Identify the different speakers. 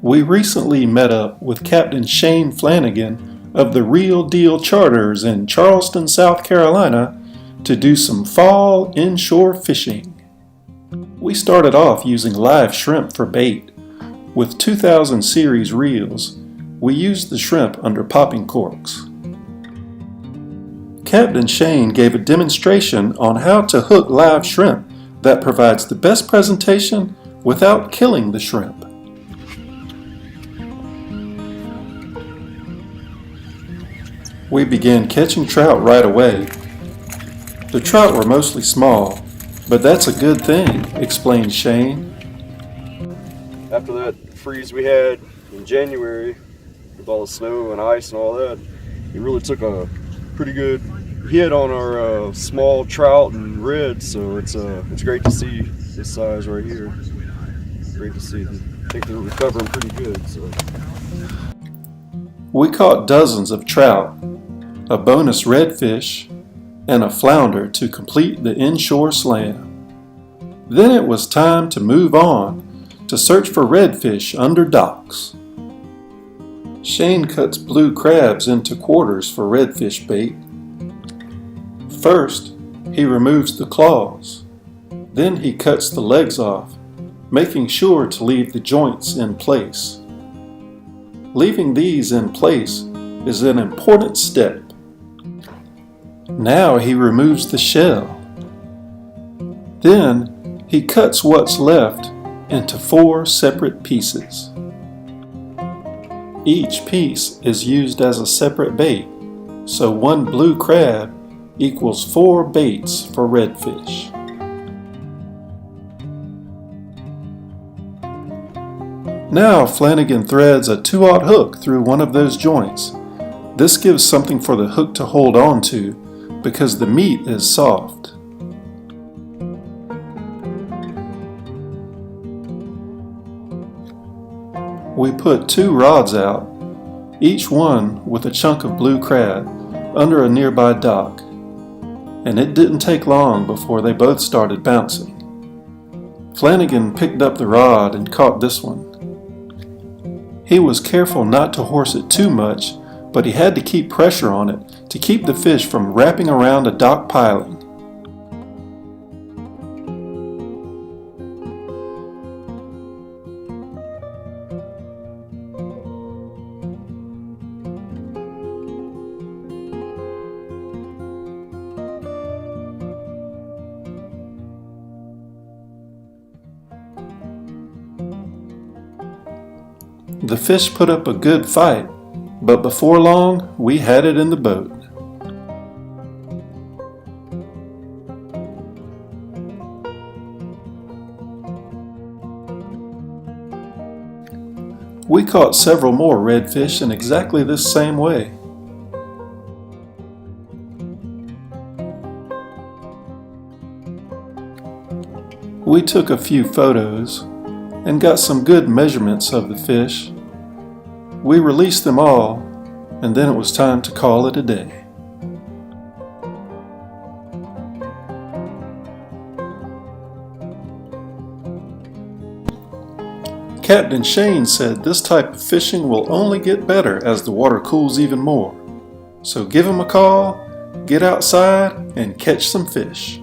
Speaker 1: We recently met up with Captain Shane Flannigan of the Real Deal Charters in Charleston, South Carolina, to do some fall inshore fishing. We started off using live shrimp for bait. With 2000 series reels, we used the shrimp under popping corks. Captain Shane gave a demonstration on how to hook live shrimp that provides the best presentation without killing the shrimp. We began catching trout right away. The trout were mostly small, but that's a good thing, explained Shane.
Speaker 2: After that freeze we had in January, with all the snow and ice and all that, it really took a pretty good hit on our small trout and reds, so it's great to see this size right here. Great to see them. I think they're recovering pretty good. So
Speaker 1: we caught dozens of trout, a bonus redfish, and a flounder to complete the inshore slam. Then it was time to move on to search for redfish under docks. Shane cuts blue crabs into quarters for redfish bait. First, he removes the claws. Then he cuts the legs off, making sure to leave the joints in place. Leaving these in place is an important step. Now he removes the shell. Then he cuts what's left into 4 separate pieces. Each piece is used as a separate bait, so 1 blue crab equals 4 baits for redfish. Now Flannigan threads a 2/0 hook through one of those joints. This gives something for the hook to hold on to because the meat is soft. We put 2 rods out, each one with a chunk of blue crab, under a nearby dock, and it didn't take long before they both started bouncing. Flannigan picked up the rod and caught this one. He was careful not to horse it too much, but he had to keep pressure on it to keep the fish from wrapping around a dock piling. The fish put up a good fight, but before long, we had it in the boat. We caught several more redfish in exactly this same way. We took a few photos and got some good measurements of the fish. We released them all, and then it was time to call it a day. Captain Shane said this type of fishing will only get better as the water cools even more. So give him a call, get outside, and catch some fish.